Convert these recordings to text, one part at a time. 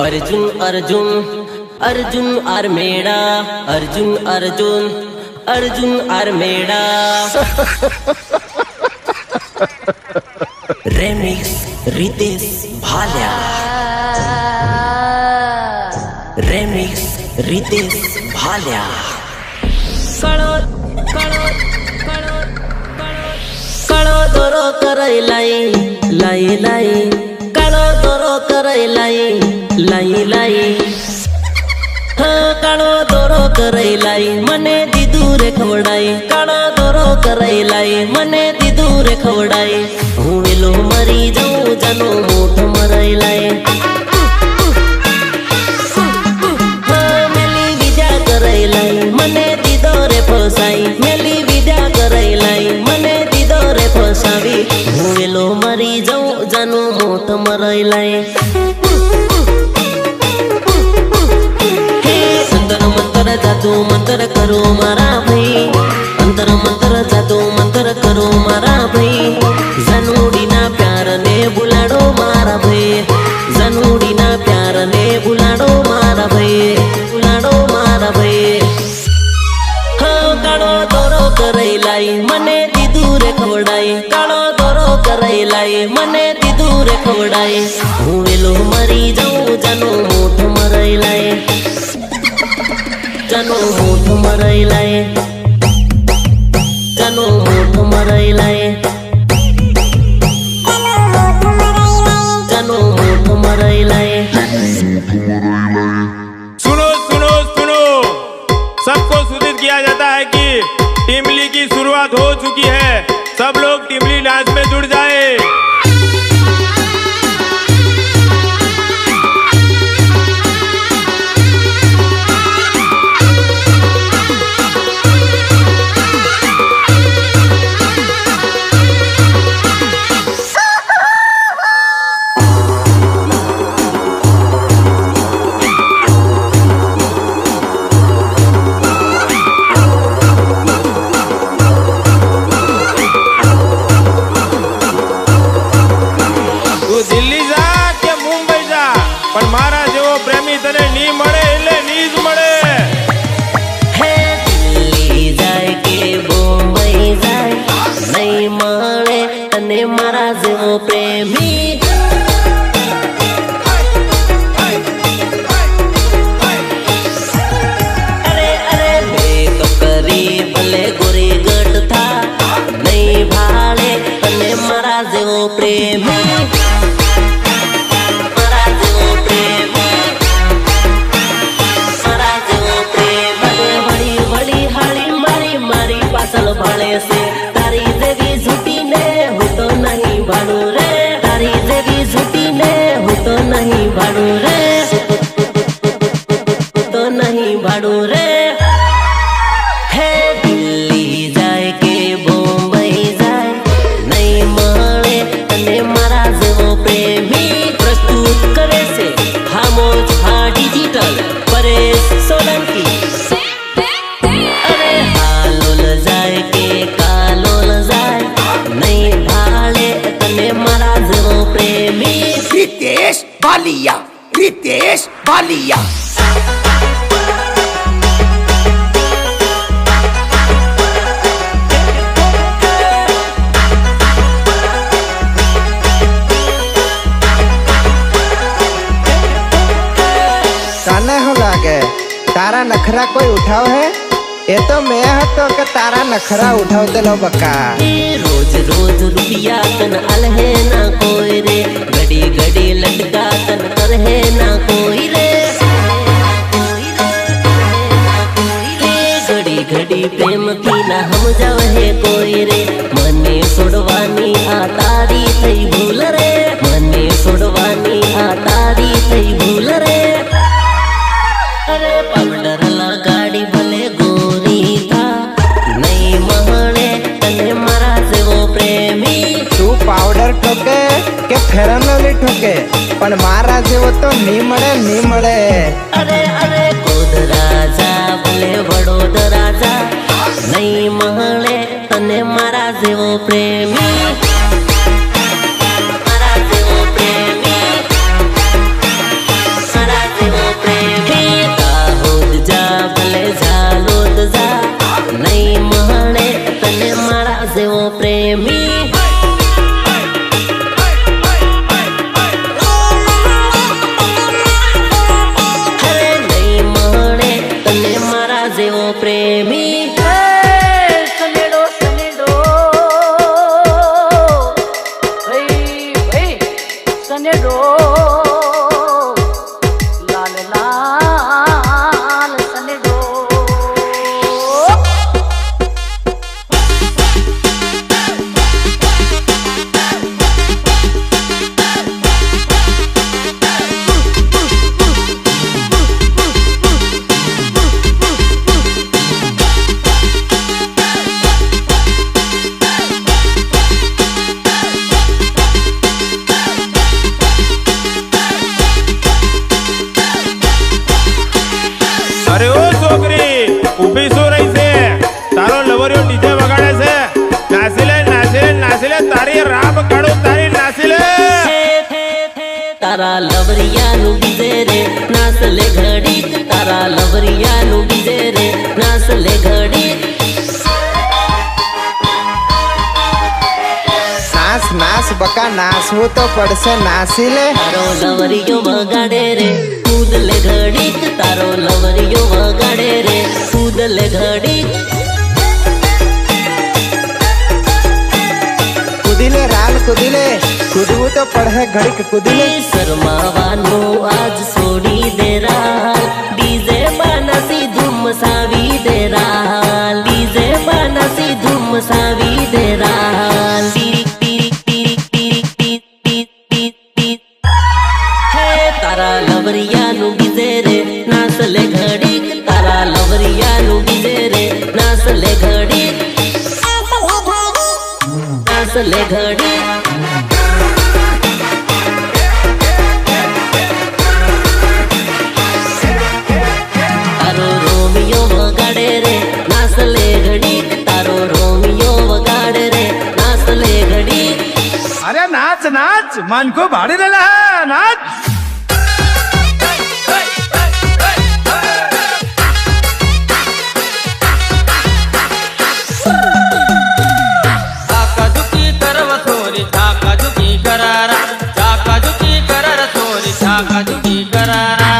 Arjun Arjun Arjun are Meda Arjun Arjun Arjun are Meda remix Ritesh Bhalya remix Ritesh Bhalya कळो कळो कळो कळो दोरो करई लाई लाई लाई काळो दोरो करई लाई लाई लाई काळो दोरो करई लाई मने दीदू रे खवડાઈ काळो दोरो करई लाई मने दीदू रे खवડાઈ હું વેલો મરી જાઉં જાનો મોઠ મરાઈ लाई મેલી વિદ્યા કરઈ लाई મને દીદો રે ફસાઈ મેલી વિદ્યા કરઈ लाई મને દીદો રે ફસાવી હું વેલો મરી જાઉં જાનો મોઠ મરાઈ लाई जादू मंत्र करो मारा भाई अंतर मंत्र जादू मंत्र करो मारा भाई जनूडी ना प्यार ने बुलाडो मारा भाई जनूडी ना प्यार ने बुलाडो मारा भाई बुलाडो मारा भाई हाँ काळो दोरो करई लाई मने दीदू रे खवડાઈ काळो दोरो करई लाई मने दीदू रे खवડાઈ હું વેલો મરી જાઉં જાનો મોઠ મરાઈ लाई जानो मोठ मराई लाई जानो मोठ मराई लाई जानो मोठ मराई लाई सुनो सुनो सुनो सबको सूचित किया जाता है कि टिमली की शुरुआत हो चुकी है। सब लोग टिमली डांस में जुड़ जाए। દિલ્હી જા કે મુંબઈ જા પણ મારા જેવો પ્રેમી તને ની મળે એટલે ની જ મળે। હે દિલ્હી જાય કે મુંબઈ જાય નહીં મળે અને મારા જેવો પ્રેમી અરે અરે મેં તો કરી ભલે ગોરી ગઢ થા નહીં ભાળે અને મારા જેવો પ્રેમી से तारी देवी झूठी ने हूँ तो नहीं भाड़ू रे तारी देवी झूठी ने हूँ तो नहीं भाड़ू रे तो नहीं भाड़ू रे हे दिल्ली जाए के मुंबई जाए नहीं મળે અને મારા જેવો પ્રેમી પ્રસ્તુત કરે છે ખામોશ હા ડિજિટલ પરેશ સોલંકી रितेश भालिया रितेश भालिया काने हो लागे तारा नखरा कोई उठाव है ये तो मैं हतो के तारा नखरा उठाव देलो बका रोज रोज रुपया तन अलहे ना कोई रे घड़ी घड़ी लटका तन करहे ना कोई रे घड़ी घड़ी प्रेम की ना हम जावे कोई रे मने सोडवानी आ तारी थई भूल रे मने सोडवानी आ तारी थई भूल रे अरे पाउडर लगाड़ी भले गोरी था नहीं महणे तने मारा जेवो प्रेमी तू पाउडर ठोके के फेरन लवली ठोके पण मारा जेवो तो नी मळे अरे अरे कोद राजा भले वडोद राजा नहीं महणे तने मारा जेवो प्रेमी मारा जेवो प्रेमी मारा સનેડો લાલ લાલ સનેડો અરે ઓ છોકરી ઊભી શું રહી છે? તારો લવરિયો ડીજે વગાડે છે. નાસી લે નાસી લે નાસી લે, તારી રાબ કાઢું તારી નાસી લે. તારા લવરિયાનું ડીજે રે નાસ લે ઘડી, તારા લવરિયાનું ડીજે રે નાસ લે ઘડી. નાસ નાસ બકા નાસવું તો પડશે, નાસી લે. તારો લવરિયો વગાડે રે કૂદ લે ઘડી, તારો લવરિયો વગાડે રે કૂદ લે ઘડી. કૂદીલે રાલ કૂદીલે, કૂદવું તો પડે ઘડીક કૂદીલે. શરમાવાનું આજ છોડી દે રાલ, ડીજે બાનાસી ધૂમ મસાવી દે રાલ, ડીજે બાનાસી ધૂમ મસાવી દે રાલ. હે તારા લવરિયાનું ડીજે રે નાસ લે ઘડીક, તારા લવરિયાનું ડીજે રે નાસ લે ઘડીક, નાસ લે ઘડીક. તારો રોમિયો વગાડે રે નાસ લે ઘડીક, તારો રોમિયો વગાડે રે નાસ લે ઘડીક. अरे नाच नाच मन को भाड़ी ले ला नाच झाकाझुकी करव थोरी झाकाझुकी करारा झाकाझुकी करर थोरी झाकाझुकी करारा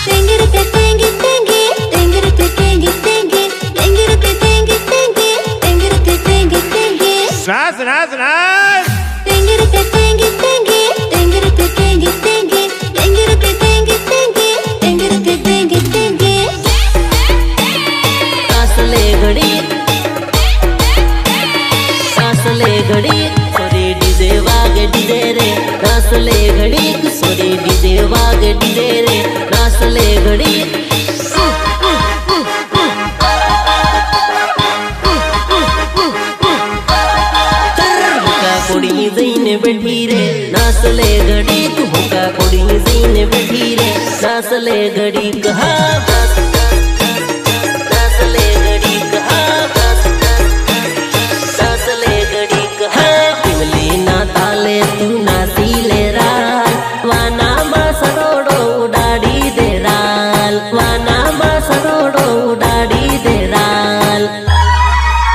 तेंगिरते तेंगी तेंगी तेंगिरते तेंगी तेंगी तेंगिरते तेंगी तेंगी तेंगिरते तेंगी तेंगी નાસ નાસ નાસ. तेंगिरते तेंगी तेंगी तेंगिरते तेंगी तेंगी तेंगिरते तेंगी तेंगी तेंगिरते तेंगी तेंगी नास ले घડીક, नास ले ઘડીક. સોરી ડીજે વાગે ડીજે રે નાસ લે ઘડીક, સોરી ડીજે વાગે ડીજે રે નાસ લે ઘડીક. હોકા કોડી જઈને બેઠી રે નાસ લે ઘડીક, હોકા કોડી જઈને બેઠી રે નાસ લે ઘડીક. હા નાસ લે ઘડીક, હા નાસ લે ઘડીક. હા પિંગલીના તાલે તું નાસી લે રાલ, વાનામાં સરોડો ઉડાડી દે રાલ, વાનામાં સરોડો ઉડાડી દે રાલ.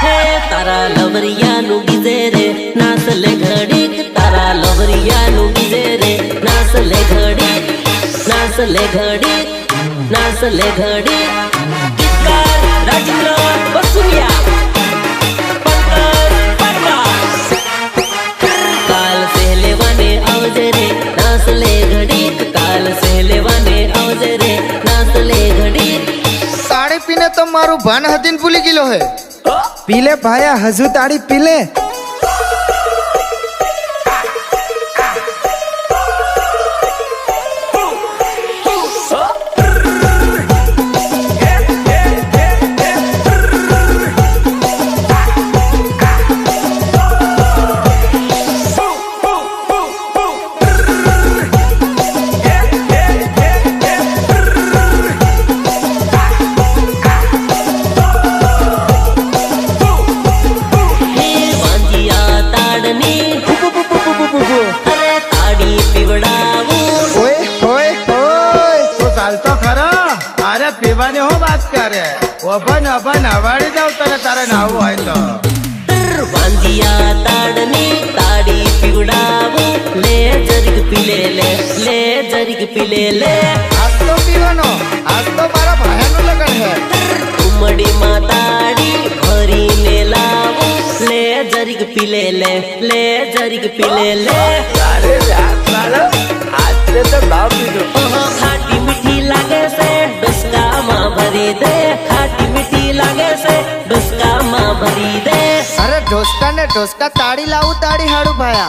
હે તારા લવરિયાનું ડીજે રે નાસ લે ઘડીક, તારા લવરિયાનું ડીજે રે નાસ લે ઘડીક, નાસ લે ઘડીક, નાસ લે ઘડીક. ગીતકાર રાજેન્દ્ર બસુરિયા, પંકજ પરમાર. કાલ સે લેવાને આવજે રે નાસ લે ઘડીક, કાલ સે લેવાને આવજે રે નાસ લે ઘડીક. તાળી પીને તો મારું ભાન હતીન ભૂલી ગયેલો હે. પીલે ભાયા હજુ તાળી પીલે. પીવાની હું વાત કરે? ઓભન ઓભન હવાડી દઉં તને તારે નાવું હોય તો. વાંજિયા તાડની તાડી પીવડાવું, લે જરીક પીલે લે, લે જરીક પીલે લે. આજ તો પીવાનો, આજ તો મારા ભાઈનું લગન હે. ઉમડીમાં તાડી ले ले जरिक पी ले अरे यार साला आज से तो भाव भी दो ओहो खाटी मीठी लागे से डुस्का माँ भरी दे खाटी मीठी लागे से डुस्का माँ भरी दे अरे ढोसका ने ढोसका ताड़ी लाऊ ताड़ी हाड़ू भाया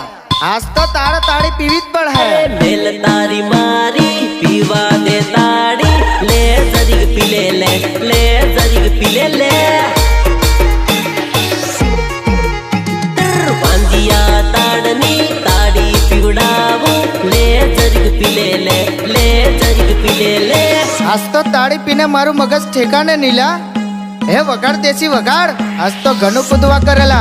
आज तो तारा ताड़ी पीवी જ પડ है मेल तारी मारी पीवा दे ताड़ी ले जरिक पी ले जरिक पी ले बांधिया ताड़नी ताड़ी पीवड़ावू ले जरिक पी ले जरिक पी ले आज तो ताड़ी पीने मारू मगज ठेकाने नीला हे वगाड़ देसी वगाड़ आज तो घणું કૂદવા કરેલા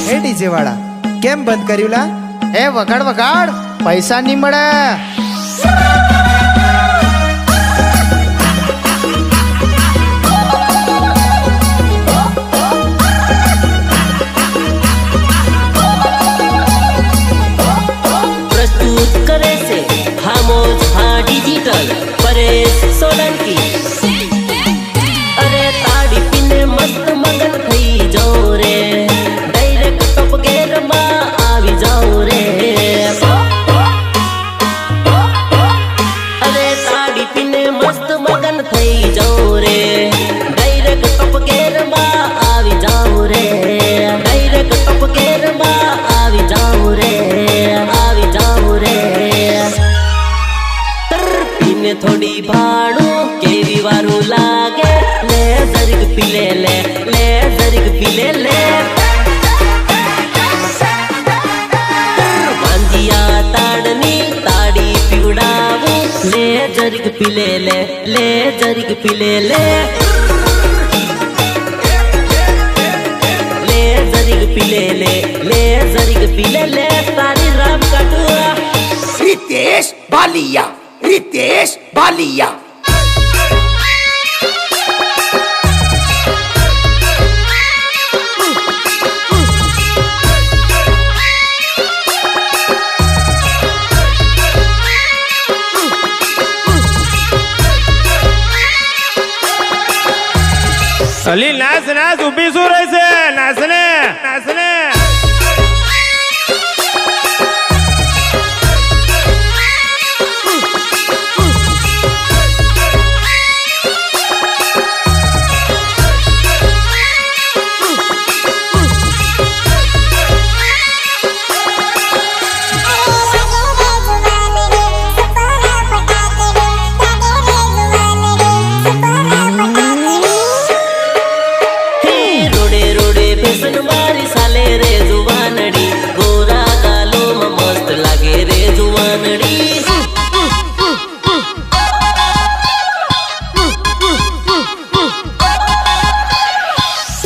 હે ડીજે વાળા કેમ બંધ કર્યું લા હે વગાડ વગાડ પૈસા નહીં મળે प्रस्तुत करे से खामोश हाँ डिजिटल परेश सोलंकी अरे ताड़ी पीने मस्त मगन थई जाओ रे डायरेक्ट टॉप गेर में आवी जाओ रे अरे ताड़ी पीने मस्त मगन थई जाओ रे डायरेक्ट टॉप गेर में आवी जाओ रे डायरेक्ट टॉप गेर में आवी जाओ रे पीने थोड़ी भाड़ू केवी वारू लागे ले जरिक पी ले जरिक पी ले बांधिया ताड़नी ताड़ी पीवड़ावू ले जरिक पी ले जरिक पी ले जरिक पी ले जरिक पी ले तारी राम कटुआ रितेश बालिया અલી નાચ નાચ ઊભી શું રહી છે નાચને નાચને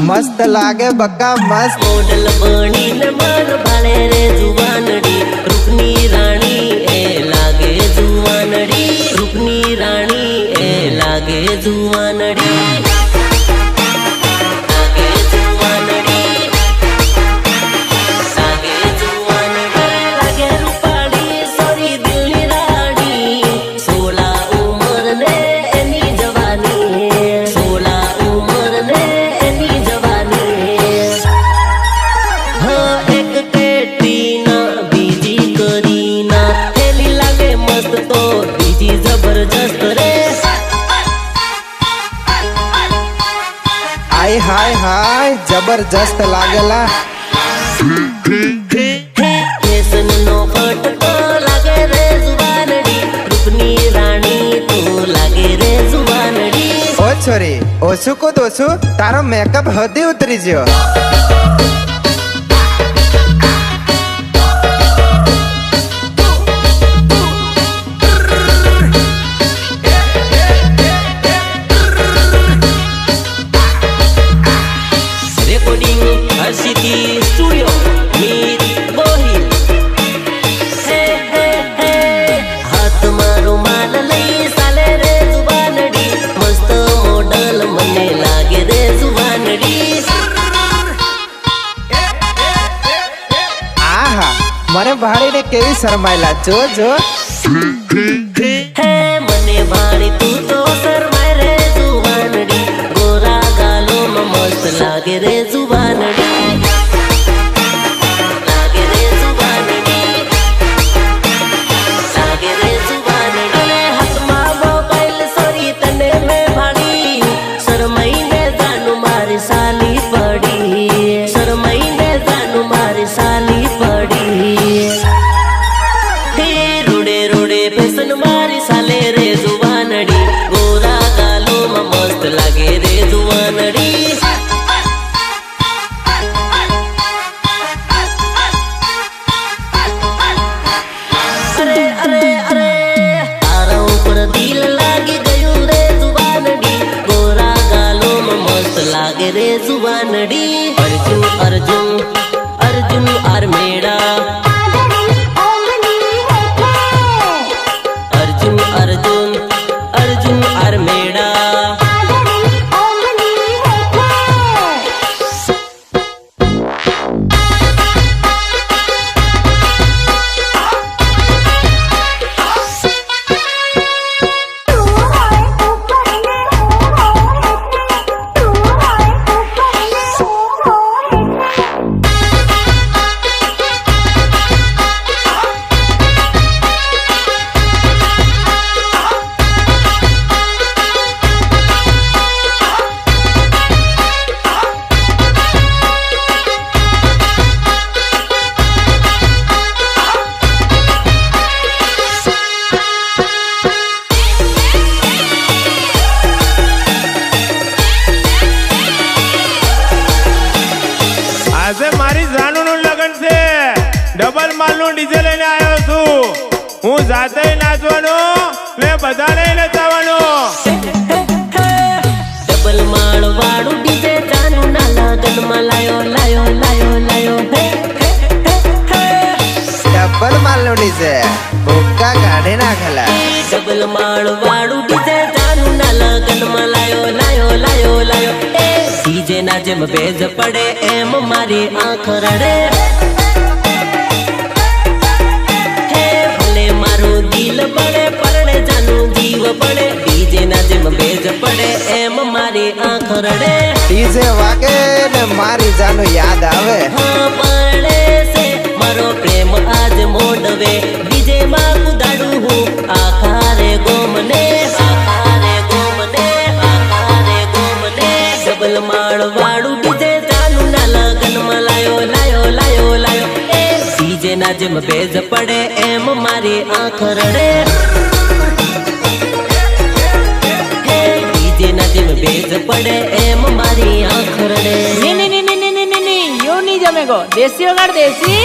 મસ્ત લાગે બકા મસ્ત મોડલ બનીને માર ભાળે રે જુવાનડી રૂપની રાણી એ લાગે જુવાનડી રૂપની રાણી એ લાગે જુવાનડી હાય હાય જબરજસ્ત લાગેલા ફેશન નો ફટકો લાગે રે જુવાનડી રૂપની રાણી તો લાગે રે જુવાનડી ઓ છોરી ઓછું કૂદ ઓછું તારો મેકઅપ હદી ઉતરી ગયો स्टूडियो मीत गोहिल हाथ मारो माल लई साले रे जुबानडी मस्त मॉडल मने लागे रे जुबान કેવી શરમાયેલા જો જો હે મને ભાણી તું તો શરમાય રે જુવાનડી ગોરા ગાલોમાં મસ્ત લાગે રે જુવાનડી લાગે રે જુવાનડી લાગે રે જુવાનડી અને હાથમાં મોબાઈલ સોરી તને મેં ભાળી શરમાઈને જાનું મારી સાલી પડી શરમાઈને જાનું મારી સાલી પડી રોડે રોડે ફેશન મારી સાલે રે જુવાનડી ગોરા ગાલોમાં મસ્ત લાગે રે જુવાનડી અરે અરે અરે તારા ઉપર દિલ લાગી ગયું રે જુવાનડી ગોરા ગાલોમાં મસ્ત લાગે રે જુવાનડી અર્જુન અર્જુન અર્જુન આર્મેડા अर्जुन अर्जुन अर्जुन आर्मेड़ा આજે મારી જાનુનું લગન છે ડબલ માલનું ડીજે લઈને આવ્યો છું હું જાતે નાચવાનો ને બધાને નચાવવાનો ડબલ માળ વાળું ડીજે જાનું ના લગનમાં લાયો લાયો લાયો લાયો ડબલ માલની છે ભૂક્કા કાઢી નાખેલા ડબલ માળ વાળું ડીજે જાનું ના લગનમાં લાયો લાયો લાયો લાયો ડીજે ના જેમ ભેજ પડે એમ મારી આંખ રડે હે ભલે મારું દિલ પડે પરણે જાનું જીવ પડે ડીજે ના જેમ ભેજ પડે એમ મારી આંખ રડે ડીજે વાગે ને મારી જાનું યાદ આવે હા પડે છે મારો પ્રેમ આજ મોડવે ડીજે માં કુદાડું હું આખા રે ગોમને ડબલ માળ વાળું ડીજે જાનું ના લગનમાં લાયો લાયો લાયો લાયો ડીજે ના જેમ ભેજ પડે એમ મારી આંખ રડે હે ડીજે ના જેમ ભેજ પડે એમ મારી આંખ રડે यो नहीं जमेगो देसी होगा देसी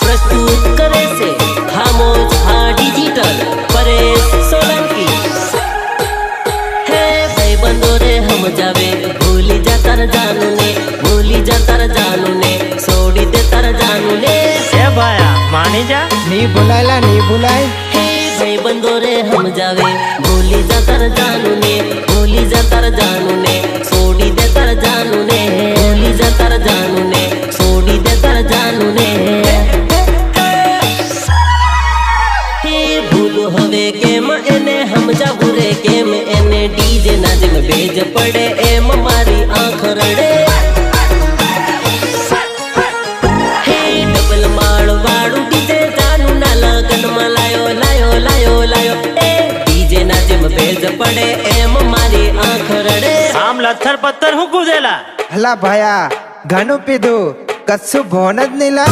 प्रस्तुत करे से खामोश हाँ डिजिटल परेश सोलंकी है भाई बंदो रे हम जावे भूली जा तर जानू ने भूली जा तर जानू ने छोड़ी दे तर जानू ने એ ભાયા માની જા ની ભૂલાયલા ની ભૂલાય हे भाई बंदो रे हम जावे भूली जा तर जानू ने भूली जा तर जानू ने छोड़ी दे तर जानू ने भूली जा तर जानू ने छोड़ी दे तर जानू ने हे भूल हवे केम एने हम जाबू रे केम एने डीजे ना जेम भेज पड़े एम मारी आंख रड़े हे डबल माळ वाळू डीजे जानू ना लगन में लायो लायो लायो लायो डीजे ना जेम भेज पड़े एम मारी आंख रड़े આમ લથર પથ્થર હું કૂદેલા હલા ભાયા ઘણું પીધું કશું ભોન જ નહીં લા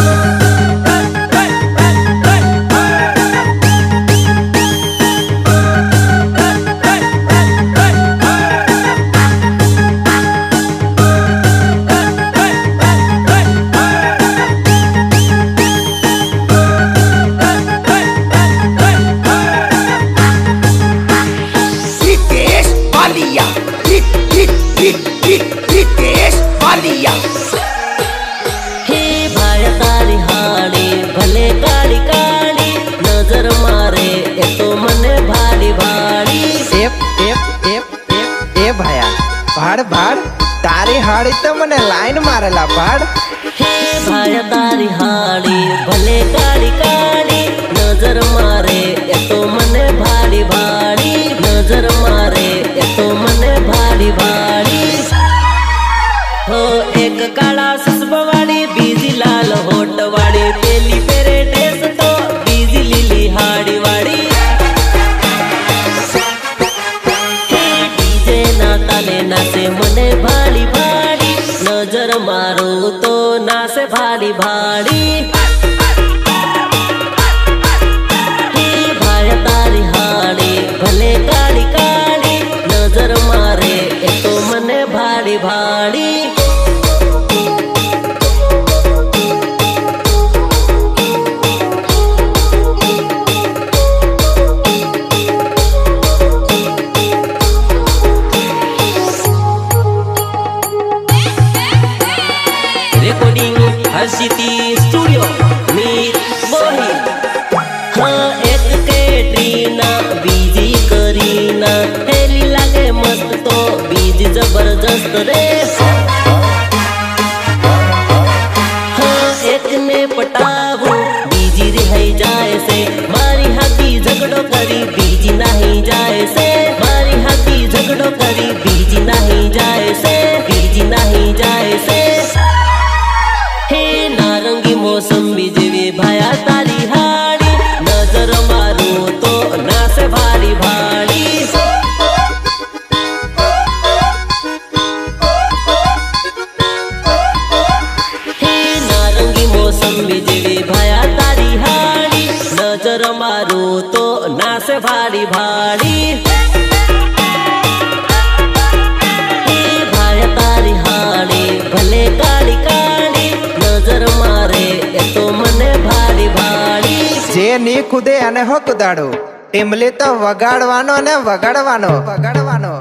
रितेश बालिया ભાડ ભાડ તારી હાડી તો મને લાઈન મારેલા ભાડ. હે ભાઈ તારી હાડી ભલે કાળી કાળી નજર મારે એ તો મને ભાડી ભાડી નજર મારે એ તો મને ભાડી ભાડી. હો એક કાળા સસબવાળી બીજી લાલ હોટ વાળી પેલી પેરે ડ્રેસ તો બીજી લીલી હાડી વાળી. ડીજે ના તાલે નાચે મને ભાડી ભાડી નજર મારું તો નાસે ભાડી ભાડી. ભાઈ તારી હાડી ભલે કાળી કાળી નજર મારે એ તો મને ભાડી ભાડી. રેકોર્ડિંગ હર્ષિતી સ્ટુડિયો મીર બોહી. હા એક કેટરીના બીજી કરીના હેલી લાગે મસ્ત તો બીજી જબરજસ્ત રે. હા એકને પટાવું બીજી રિહાઈ જાય છે મારી હાથી ઝઘડો કરી બીજી નાહી જાય છે મારી હાથી ઝઘડો કરી બીજી નાહી જાય છે બીજી નાહી જાય છે. હે નારંગી મોસંબી જેવી ભાયા તારી હાડી નજર મારું તો નાસે ભાડી ભાડી. હે નારંગી મોસંબી જેવી ભાયા તારી હાડી નજર મારું તો નાસે ભાડી ભાડી. હે ભાયા તારી હાડી ભલે કાળી કાળી નજર મારે એ તો મને ભાડી ભાડી. જે ની કુદે અને હો કુદાડો ટીમલી તો વગાડવાનો ને વગાડવાનો વગાડવાનો.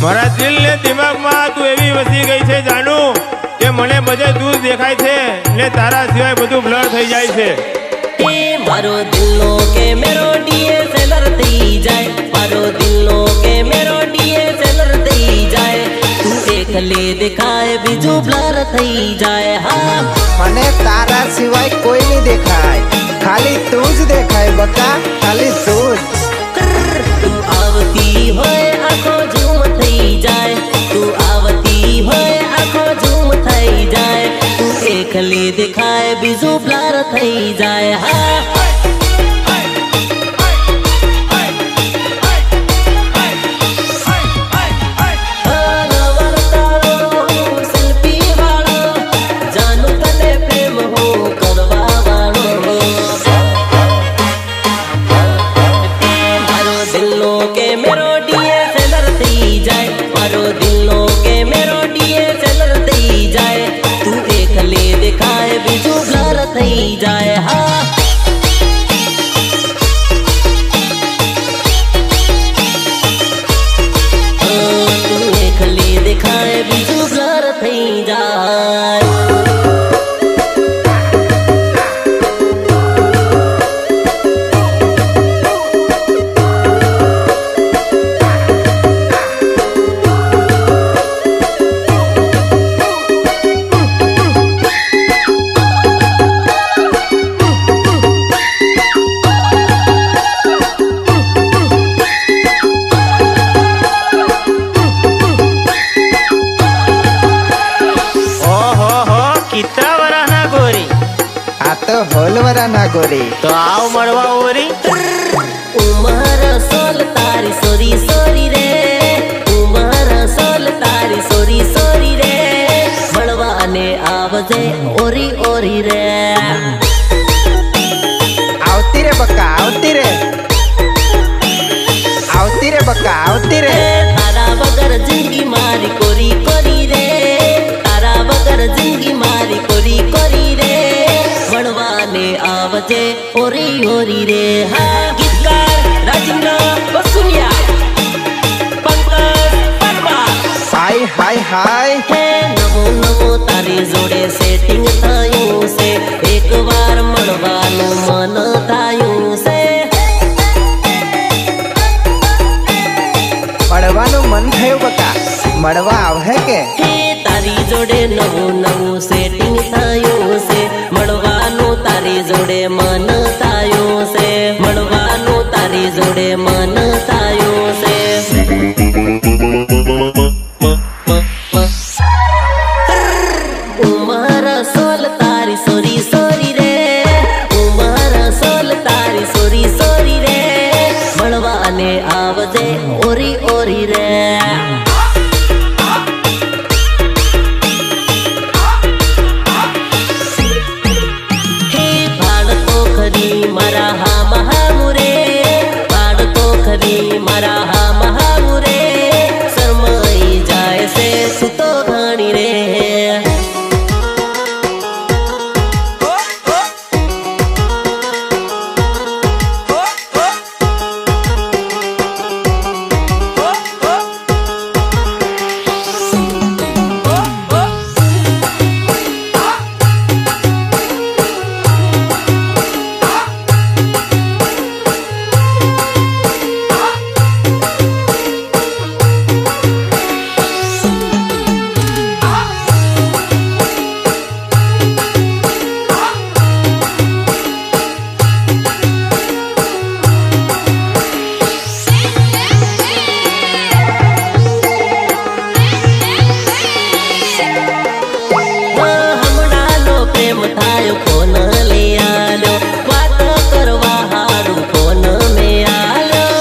મારા દિલ ને દિમાગમાં તું એવી વસી ગઈ છે જાનું કે મને બધે દૂર દેખાય છે ને તારા સિવાય બધું બ્લર થઈ જાય છે. એ મારો દિલનો કેમેરો DSLR થઈ જાય મારો દિલનો કેમેરો DSLR થઈ જાય તું એકલી દેખાય બીજું બ્લર થઈ જાય. હા મને તારા સિવાય કોઈ નહીં દેખાય ખાલી તું જ દેખાય બકા ખાલી તું જ. તું આવતી હોય આખો ઝૂમ થઈ જાય તું આવતી હોય આખો ઝૂમ થઈ જાય તું એકલી દેખાય બીજું બ્લર થઈ જાય. હા થઈ જાય. હા તું એકલી દેખાય બીજું બ્લર થઈ જાય. હોલવરા ના ગોરી તો આવ મળવા ઓરી. ઉમર સોલ તારી સોરી સોરી રે ઉમર સોલ તારી સોરી સોરી રે મળવાને આવજે ઓરી ઓરી રે. આવતી રે બકા આવતી રે આવતી રે બકા આવતી રે. તારા વગર જિંદગી મારી કોરી કોરી રે તારા વગર જિંદગી મારી કોરી કોરી રે મળવાને આવજે ઓરી ઓરી રે. હાય હાય હાય હે નવો નવો તારી જોડે સેટિંગ થયું છે, એકવાર મળવાનું મન થયું છે. મળવાનું મન થયું બકા, મળવા આવહે કે? હે તારી જોડે નવું નવું સેટિંગ થયું છે, મળવાનું તારી જોડે મન થયું છે, મળવાનું તારી જોડે મન થયું છે. ઉમર સોલ તારી સોરી સોરી રે, ઉમર સોલ તારી સોરી સોરી રે, મળવાને આવજે ઓરી ઓરી રે. હે ભાડ તો ખરી મારા હામ હામુરે, ભાડ તો ખરી મારા હામ હામુરે, શરમાઈ જાય છે તું તો ઘણી રે. હમણાંનો પ્રેમ થાયો ફોન લઈ આલ્યો, વાત કરવા હારું ફોન મેં આલ્યો.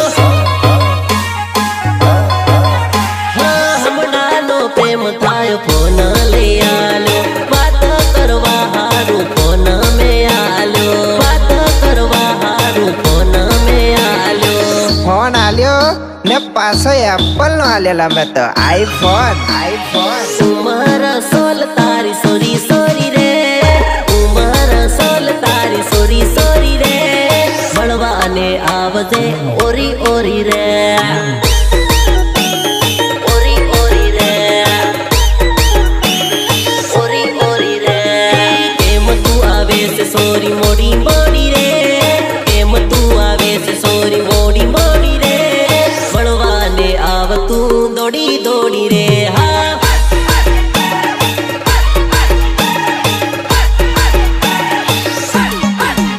હમણાંનો પ્રેમ થાયો ફોન લઈ આલ્યો, વાત કરવા હારું ફોન મેં આલ્યો, વાત કરવા હારું ફોન મેં આલ્યો. ફોન આલ્યો ને પાછો એપલ નો આલેલા મેં તો આઈફોન આઈફોન. ઉમર સોલ તારી સોરી સોરી રે, ઉમર સોલ તારી સોરી સોરી રે, મળવાને આવજે ઓરી ઓરી રે. ઓરી ઓરી રે, ઓરી ઓરી રે. કેમ તું આવે છે સોરી મોડી મોડી રે, કેમ તું આવે છે સોરી મોડી મોડી રે, મળવાને આવ તું દોડી દોડી રે. હા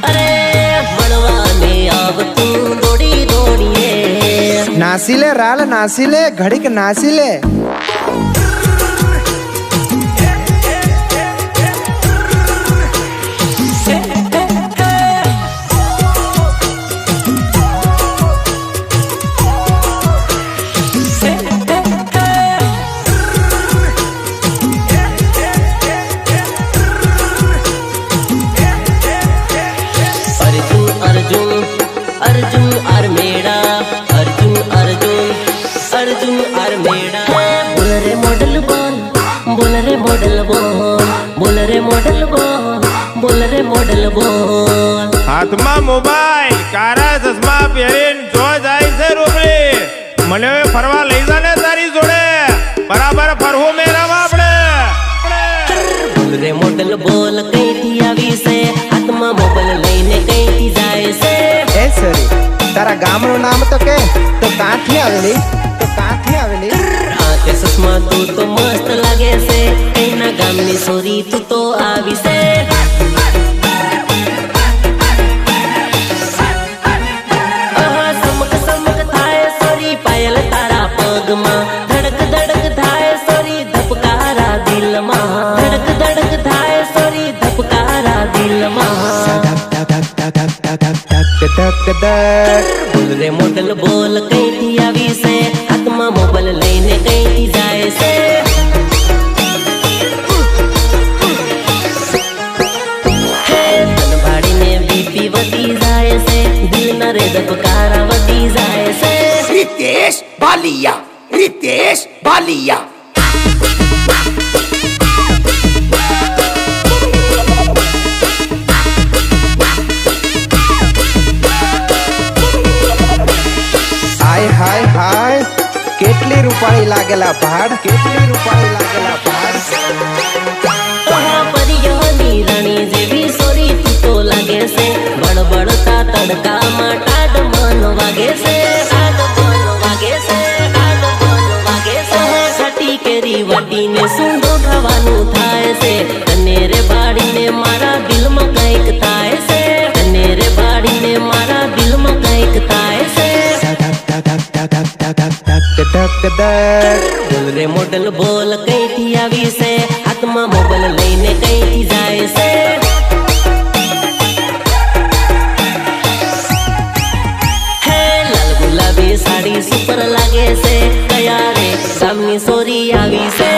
અરે મળવાને આવ તું દોડી દોડી રે. નાસી લે રાલ નાસી લે, ઘડીક નાસી લે. अर्जुन अर्जुन अर्जुन आर मेड़ा, अर्जुन अर्जुन अर्जुन आर मेड़ा. बोल रे मॉडल बोल, बोल रे मॉडल बोल, बोल रे मॉडल बोल, बोल रे मॉडल बोल. હાથમાં મોબાઈલ, કારા ચશ્મા પહેરીને જો જાય છે રૂપડી, મને હવે ફરવા લઈ જા ને તારી જોડે, બરાબર ફરવું મેરામાં આપણે. બોલ રે મોડલ બોલ, કઈથી આવી છે, હાથમાં મોબાઈલ લઈને કઈથી જાય છે. એ સરી તારા ગામનું નામ તો કે, તો કાંઠી આવેલી, તો કાંઠી આવેલી. આંખે ચશ્મા તું તો મસ્ત લાગે છે, એના ગામની સોરી તું તો આવી છે. સમક સમક થાય સોરી પાયલ તારા પગમાં, ધડક ધડક થાય સોરી ધબકારા દિલમાં, ધડક ધડક થાય સોરી ધબકારા દિલમાં. બોલ રે મોડલ બોલ, કઈથી આવી છે, હાથમાં મોબાઈલ લઈને કઈથી જાય છે. હે તન ભાડીને બીપી વધી જાય છે, દિલના રે ધબકારા વધી જાય છે. रितेश बालिया, रितेश बालिया. હાય હાય હાય, કેટલી રૂપાળી લાગેલા ભાડ, કેટલી રૂપાળી લાગેલા ભાઈ. ઓહા પરિયોની રાણી જેવી સોરી તું તો લાગે છે બળબડતા તડકામાં ટાઢ મન વાગે છે ટાઢ મન વાગે છે ટાઢ મન વાગે છે સાટી કેરી વાટીને સૂંઢો ખાવાનું થાય છે તને રે બાળીને મારા દિલમાં કંઈક થાય છે તને રે બાળીને મારા દિલમાં કંઈક થાય છે બોલ રે મોડલ બોલ કઈથી આવી છે હાથમાં મોબાઈલ લઈને કઈથી જાય છે હે લાલ ગુલાબી સાડી સુપર લાગે છે કયા રે ગામની સોરી આવી છે